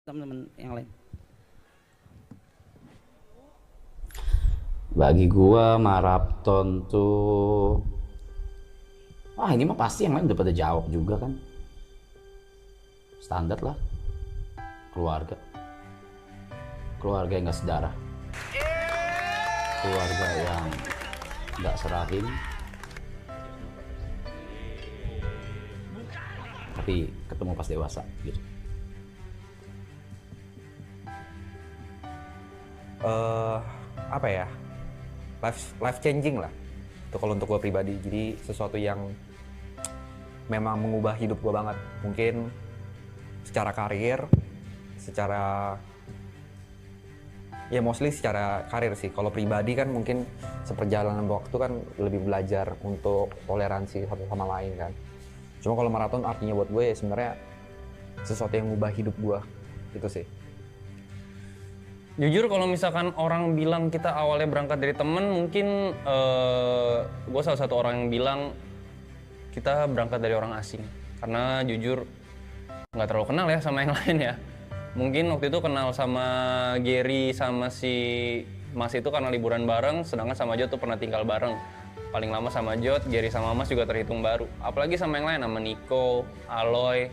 teman-teman yang lain. Bagi gua maraton tuh, wah ini mah pasti yang lain udah pada jawab juga kan. Standar lah, keluarga yang gak sedarah, keluarga yang gak serahim, tapi ketemu pas dewasa gitu. Apa ya, life changing lah itu kalau untuk gue pribadi. Jadi sesuatu yang memang mengubah hidup gue banget, mungkin secara karir, secara ya mostly secara karir sih. Kalau pribadi kan mungkin seperjalanan waktu kan lebih belajar untuk toleransi satu sama lain kan. Cuma kalau maraton artinya buat gue ya sebenarnya sesuatu yang mengubah hidup gue gitu sih. Jujur kalau misalkan orang bilang kita awalnya berangkat dari temen, mungkin gue salah satu orang yang bilang kita berangkat dari orang asing. Karena jujur nggak terlalu kenal ya sama yang lain ya. Mungkin waktu itu kenal sama Gary sama si Mas itu karena liburan bareng, sedangkan sama Jod tuh pernah tinggal bareng. Paling lama sama Jod, Gary sama Mas juga terhitung baru. Apalagi sama yang lain, sama Nico, Aloy,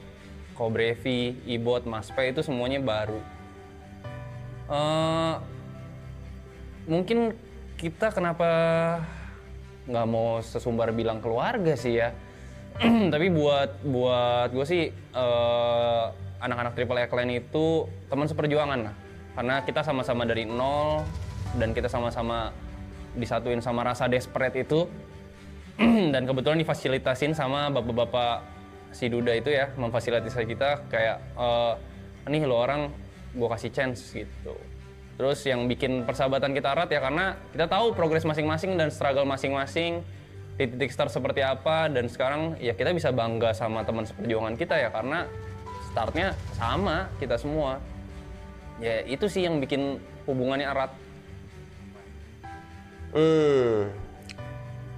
Kobrevi, Ibot, Mas P itu semuanya baru. Mungkin kita kenapa nggak mau sesumbar bilang keluarga sih ya. Tapi buat gue sih anak-anak Triple A Clan itu teman seperjuangan lah. Karena kita sama-sama dari nol dan kita sama-sama disatuin sama rasa desperate itu. Dan kebetulan difasilitasin sama bapak-bapak si Duda itu ya, memfasilitasi kita kayak nih lo orang gue kasih chance gitu. Terus yang bikin persahabatan kita erat ya karena kita tahu progres masing-masing dan struggle masing-masing di titik start seperti apa, dan sekarang ya kita bisa bangga sama teman seperjuangan kita ya karena startnya sama kita semua. Ya itu sih yang bikin hubungannya erat.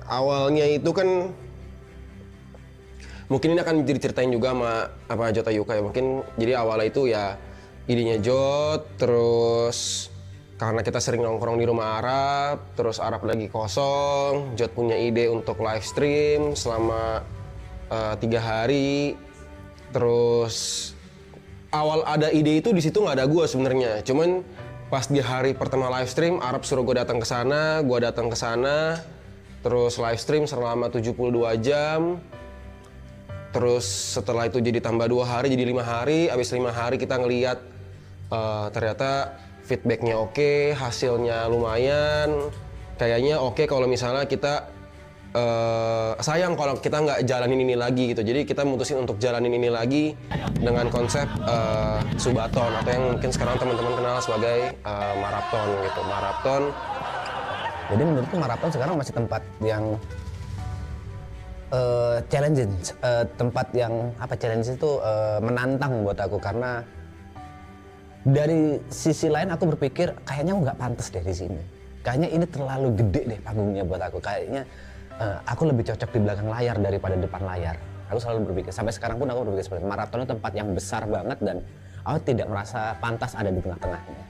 Awalnya itu kan mungkin ini akan diceritain juga sama apa Jota Yuka ya. Mungkin jadi awalnya itu ya idenya Jot, terus karena kita sering nongkrong di rumah Arab, terus Arab lagi kosong, Jot punya ide untuk live stream selama 3 hari. Terus awal ada ide itu di situ nggak ada gue sebenarnya, cuman pas di hari pertama live stream Arab suruh gue datang ke sana, gue datang ke sana, terus live stream selama 72 jam. Terus setelah itu jadi tambah 2 hari jadi 5 hari, abis 5 hari kita ngeliat ternyata feedbacknya oke, hasilnya lumayan, kayaknya oke kalau misalnya kita sayang kalau kita nggak jalanin ini lagi gitu. Jadi kita mutusin untuk jalanin ini lagi dengan konsep Subaton atau yang mungkin sekarang teman-teman kenal sebagai maraton gitu. Maraton. Jadi menurutku maraton sekarang masih tempat yang challenging, tempat yang apa challenge itu menantang buat aku, karena dari sisi lain aku berpikir kayaknya aku nggak pantas deh di sini. Kayaknya ini terlalu gede deh panggungnya buat aku. Kayaknya aku lebih cocok di belakang layar daripada depan layar. Aku selalu berpikir, sampai sekarang pun aku berpikir seperti itu. Maraton itu tempat yang besar banget dan aku tidak merasa pantas ada di tengah-tengahnya.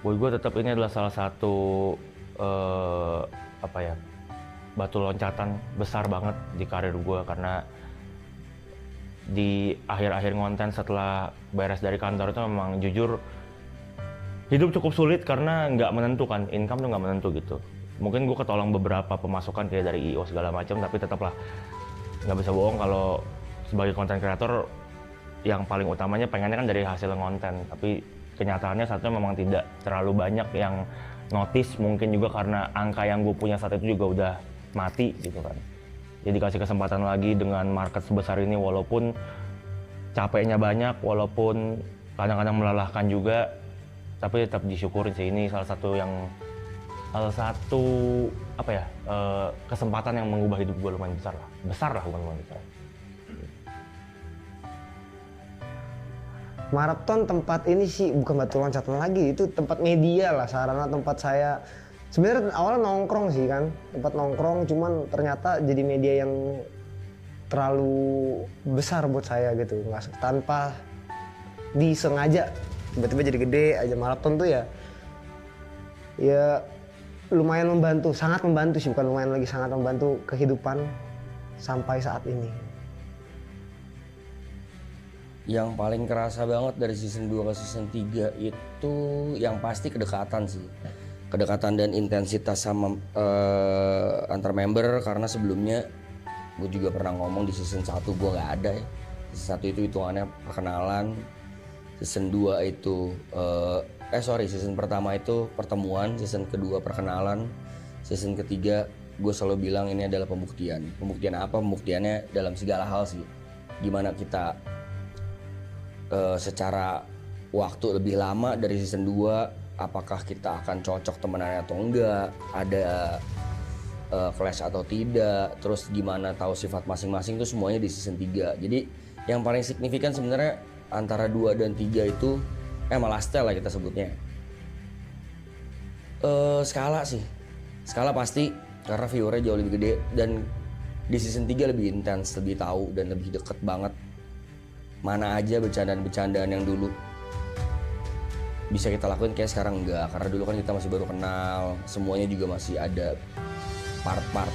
Buat gue tetap ini adalah salah satu batu loncatan besar banget di karir gue, karena di akhir-akhir konten setelah beres dari kantor itu memang jujur hidup cukup sulit karena nggak menentu kan, income tuh nggak menentu gitu. Mungkin gue ketolong beberapa pemasukan kayak dari IO segala macam, tapi tetaplah nggak bisa bohong kalau sebagai konten kreator yang paling utamanya pengennya kan dari hasil konten, tapi kenyataannya saat itu memang tidak terlalu banyak yang notice, mungkin juga karena angka yang gue punya saat itu juga udah mati gitu kan. Jadi kasih kesempatan lagi dengan market sebesar ini, walaupun capeknya banyak, walaupun kadang-kadang melelahkan juga, tapi tetap disyukurin sih. Ini salah satu kesempatan yang mengubah hidup gue lumayan besar lah bukan lumayan besar. Maraton tempat ini sih bukan batu loncatan lagi, itu tempat media lah, sarana tempat saya. Sebenarnya awalnya nongkrong sih kan, tempat nongkrong, cuman ternyata jadi media yang terlalu besar buat saya gitu, nggak tanpa disengaja tiba-tiba jadi gede aja. Maraton tuh ya lumayan membantu, sangat membantu sih, bukan lumayan lagi, sangat membantu kehidupan sampai saat ini. Yang paling kerasa banget dari season 2 ke season 3 itu yang pasti kedekatan sih. Kedekatan dan intensitas sama antar member, karena sebelumnya gue juga pernah ngomong di season 1 gue nggak ada ya. Season 1 itu hitungannya perkenalan. Season 2 itu season pertama itu pertemuan, season kedua perkenalan, season ketiga gue selalu bilang ini adalah pembuktian. Pembuktian apa? Pembuktiannya dalam segala hal sih. Gimana kita secara waktu lebih lama dari season 2, apakah kita akan cocok temenan atau enggak, ada clash atau tidak, terus gimana tahu sifat masing-masing, itu semuanya di season 3. Jadi yang paling signifikan sebenarnya antara 2 dan 3 itu malah style lah kita sebutnya. Skala sih, skala pasti karena viewernya jauh lebih gede, dan di season 3 lebih intens, lebih tahu dan lebih deket banget. Mana aja bercandaan-bercandaan yang dulu bisa kita lakuin kayak sekarang enggak, karena dulu kan kita masih baru kenal, semuanya juga masih ada part-part.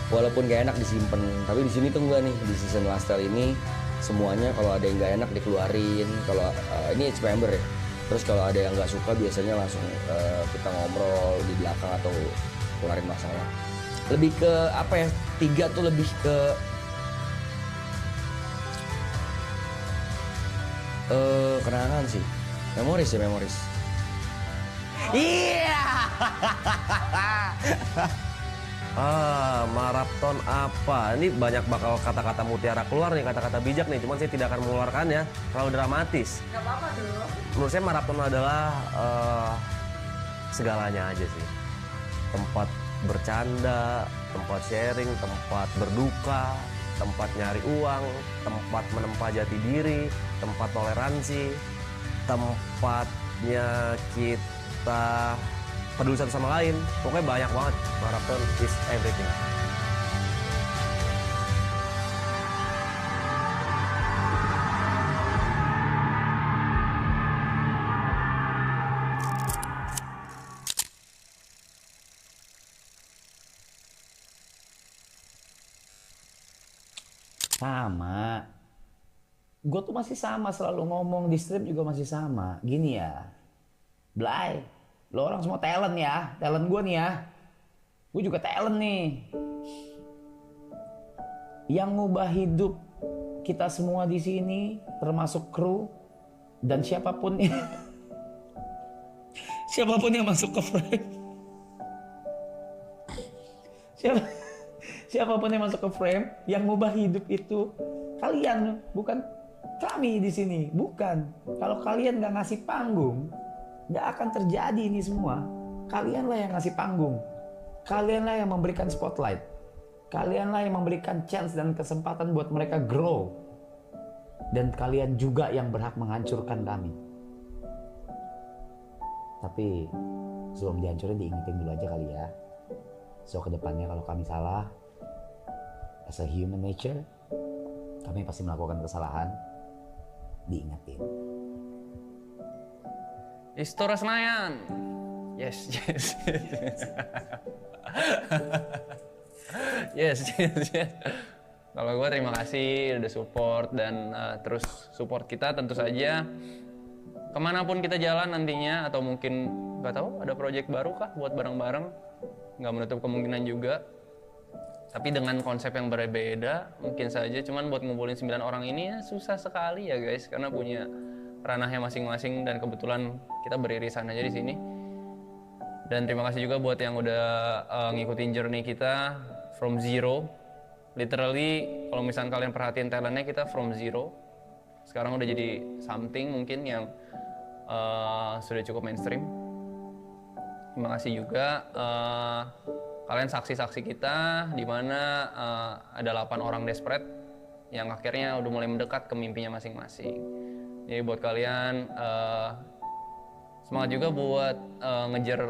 Walaupun gak enak disimpan, tapi di sini tuh enggak nih, di season Lifestyle ini semuanya kalau ada yang gak enak dikeluarin. Kalau ini each member ya. Terus kalau ada yang nggak suka biasanya langsung kita ngobrol di belakang atau keluarin masalah. Lebih ke apa ya? 3 tuh lebih ke kenangan sih, memoris ya, memoris. Iya. Maraton apa? Ini banyak bakal kata-kata mutiara keluar nih, kata-kata bijak nih. Cuman saya tidak akan mengeluarkannya, terlalu dramatis. Gak apa-apa dong. Menurut saya maraton adalah segalanya aja sih. Tempat bercanda, tempat sharing, tempat berduka, tempat nyari uang, tempat menempa jati diri, tempat toleransi, tempatnya kita peduli satu sama lain. Pokoknya banyak banget. Marathon is everything. Sama. Gue tuh masih sama, selalu ngomong di stream juga masih sama. Gini ya, Blay, lo orang semua talent ya, talent gue nih ya. Gue juga talent nih. Yang ngubah hidup kita semua di sini, termasuk kru dan siapapun siapapun yang masuk ke frame. Siapapun yang masuk ke frame, yang ngubah hidup itu kalian, bukan kami di sini, bukan. Kalau kalian nggak ngasih panggung, nggak akan terjadi ini semua. Kalianlah yang ngasih panggung, kalianlah yang memberikan spotlight, kalianlah yang memberikan chance dan kesempatan buat mereka grow, dan kalian juga yang berhak menghancurkan kami. Tapi sebelum dihancurin diingetin dulu aja kali ya. So kedepannya kalau kami salah, as a human nature, kami pasti melakukan kesalahan, diingetin. Istora Senayan. Yes. yes. Kalau gue terima kasih udah support dan terus support kita tentu saja. Kemanapun kita jalan nantinya, atau mungkin nggak tahu ada project baru kah buat bareng-bareng, nggak menutup kemungkinan juga. Tapi dengan konsep yang berbeda mungkin saja. Cuman buat ngumpulin 9 orang ini ya susah sekali ya guys, karena punya ranahnya masing-masing dan kebetulan kita beririsan aja di sini. Dan terima kasih juga buat yang udah ngikutin journey kita from zero. Literally kalau misalnya kalian perhatiin talentnya, kita from zero sekarang udah jadi something mungkin yang sudah cukup mainstream. Terima kasih juga kalian saksi-saksi kita, di mana ada 8 orang desperate yang akhirnya udah mulai mendekat ke mimpinya masing-masing. Jadi buat kalian semangat juga buat ngejar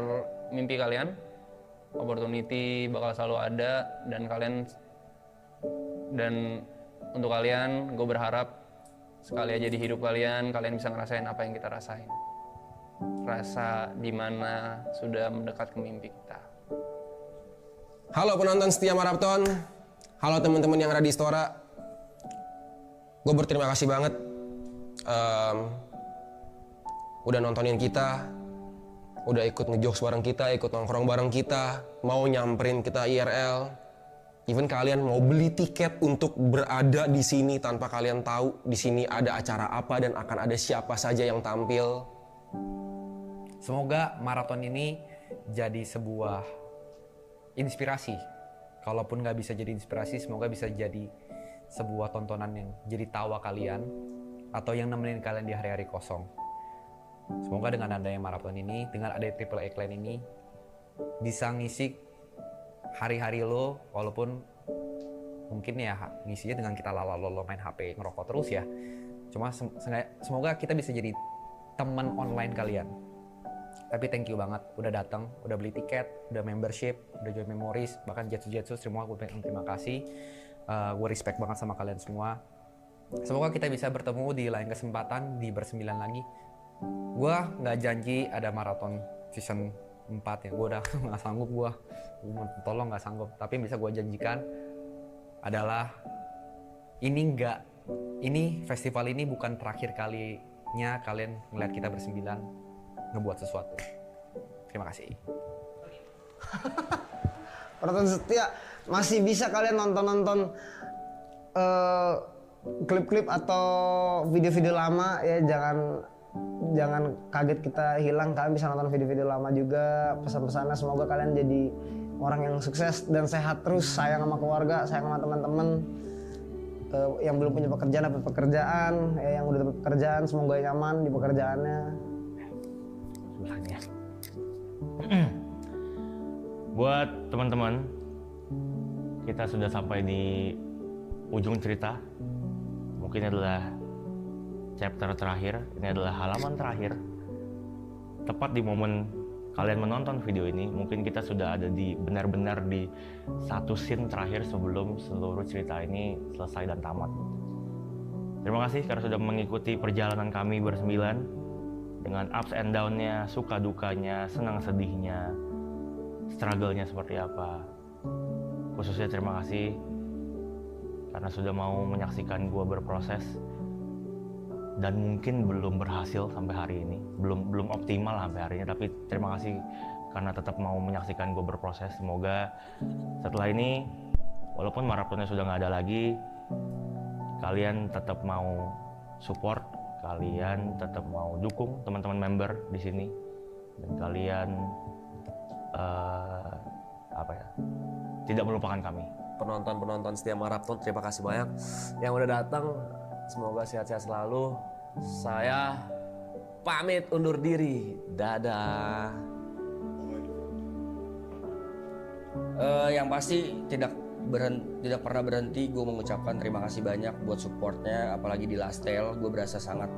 mimpi kalian. Opportunity bakal selalu ada dan kalian Dan untuk kalian, gue berharap sekali aja di hidup kalian bisa ngerasain apa yang kita rasain. Rasa dimana sudah mendekat ke mimpi kita. Halo penonton setia Marapton, halo teman-teman yang ada di Istora. Gue berterima kasih banget udah nontonin kita, udah ikut ngejokes bareng kita, ikut nongkrong bareng kita, mau nyamperin kita IRL. Even kalian mau beli tiket untuk berada di sini tanpa kalian tahu di sini ada acara apa dan akan ada siapa saja yang tampil. Semoga maraton ini jadi sebuah inspirasi. Kalaupun nggak bisa jadi inspirasi, semoga bisa jadi sebuah tontonan yang jadi tawa kalian atau yang nemenin kalian di hari-hari kosong. Semoga dengan adanya maraton ini, dengan adanya Triple A Clan ini, bisa ngisi hari-hari lo, walaupun mungkin ya ngisinya dengan kita lolo main HP, ngerokok terus ya. Cuma semoga kita bisa jadi teman online kalian. Tapi thank you banget udah datang, udah beli tiket, udah membership, udah join memories, bahkan Jetsu semua gue terima kasih. Gue respect banget sama kalian semua. Semoga kita bisa bertemu di lain kesempatan di bersembilan lagi. Gue nggak janji ada maraton season 4 ya, gue udah nggak sanggup, gue tolong nggak sanggup. Tapi yang bisa gue janjikan adalah ini festival ini bukan terakhir kalinya kalian ngeliat kita bersembilan ngebuat sesuatu. Terima kasih. Penonton setia, masih bisa kalian nonton klip-klip atau video-video lama ya, jangan kaget kita hilang. Kalian bisa nonton video-video lama juga. Pesan-pesannya semoga kalian jadi orang yang sukses dan sehat terus, sayang sama keluarga, sayang sama teman-teman. Yang belum punya pekerjaan dapat pekerjaan, yang udah dapat pekerjaan semoga nyaman di pekerjaannya. Buat teman-teman, kita sudah sampai di ujung cerita. Mungkin adalah chapter terakhir, ini adalah halaman terakhir. Tepat di momen kalian menonton video ini, mungkin kita sudah ada di benar-benar di satu scene terakhir sebelum seluruh cerita ini selesai dan tamat. Terima kasih karena sudah mengikuti perjalanan kami bersembilan dengan ups and down-nya, suka dukanya, senang sedihnya, struggle-nya seperti apa. Khususnya terima kasih karena sudah mau menyaksikan gue berproses dan mungkin belum berhasil sampai hari ini, belum optimal sampai hari ini, tapi terima kasih karena tetap mau menyaksikan gue berproses. Semoga setelah ini, walaupun maratonnya sudah nggak ada lagi, kalian tetap mau support, kalian tetap mau dukung teman-teman member di sini, dan kalian tidak melupakan kami. Penonton setia Marapton, terima kasih banyak yang udah datang. Semoga sehat-sehat selalu. Saya pamit undur diri. Dadah. Yang pasti tidak pernah berhenti gue mengucapkan terima kasih banyak buat supportnya, apalagi di Lastel. Gue berasa sangat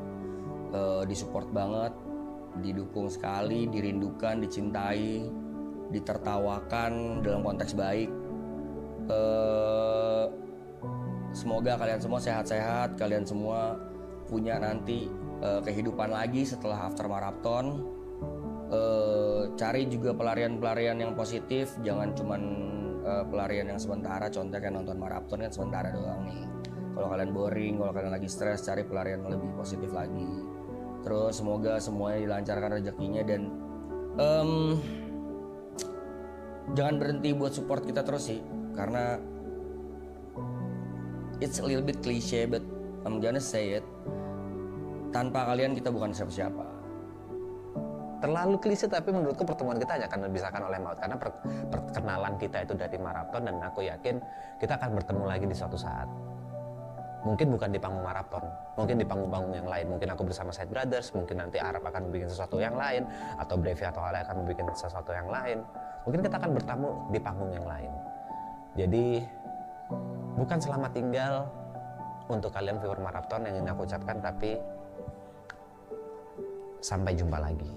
disupport banget, didukung sekali, dirindukan, dicintai, ditertawakan dalam konteks baik. Semoga kalian semua sehat-sehat, kalian semua punya nanti kehidupan lagi setelah after marathon. Cari juga pelarian-pelarian yang positif, jangan cuman pelarian yang sementara. Contohnya kayak nonton marathon kan sementara doang nih. Kalau kalian boring, kalau kalian lagi stres, cari pelarian yang lebih positif lagi. Terus semoga semuanya dilancarkan rezekinya dan jangan berhenti buat support kita terus sih, karena it's a little bit cliche but I'm gonna say it. Tanpa kalian kita bukan siapa-siapa. Terlalu klise, tapi menurutku pertemuan kita hanya akan dipisahkan oleh maut, karena perkenalan kita itu dari maraton, dan aku yakin kita akan bertemu lagi di suatu saat. Mungkin bukan di panggung maraton, mungkin di panggung-panggung yang lain. Mungkin aku bersama Side Brothers, mungkin nanti Arab akan membuat sesuatu yang lain, atau Brevi atau Ale akan membuat sesuatu yang lain. Mungkin kita akan bertemu di panggung yang lain. Jadi bukan selamat tinggal untuk kalian viewer maraton yang ingin aku ucapkan, tapi sampai jumpa lagi.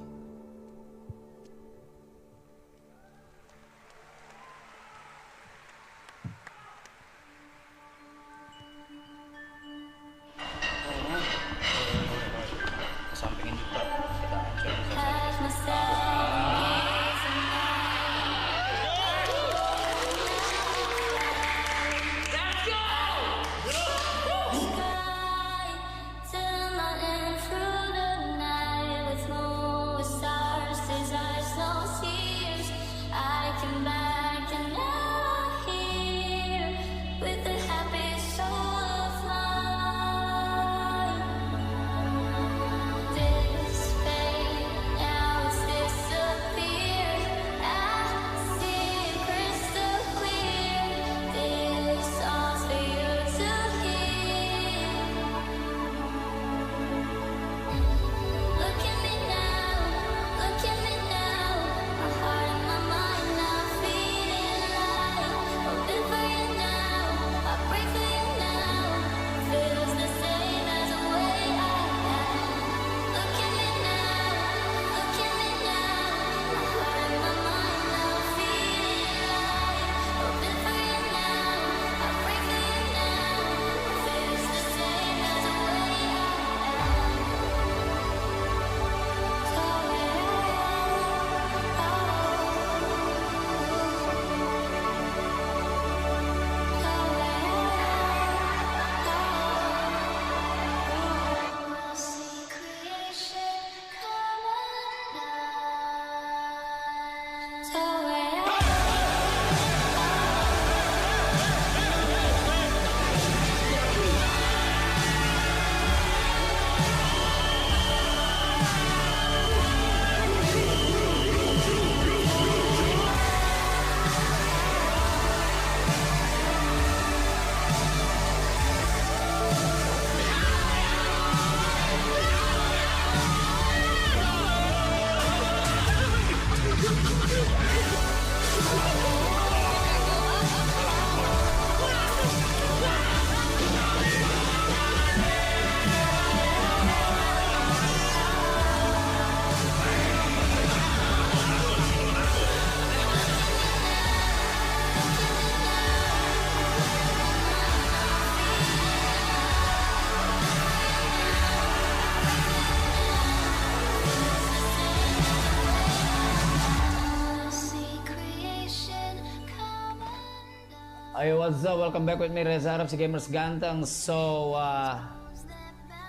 Ayo, what's up? Welcome back with me, Reza Arab, si gamers ganteng. So,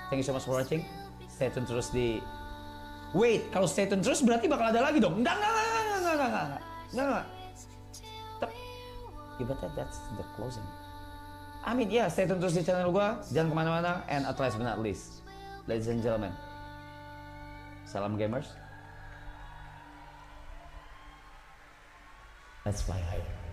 thank you so much for watching. Stay tune terus di... Wait, kalau stay tune terus berarti bakal ada lagi dong? Enggak. Ibaratnya that's the closing. I mean, yeah, stay tune terus di channel gua. Jangan kemana-mana. And at last but not least, ladies and gentlemen, salam gamers. Let's fly high.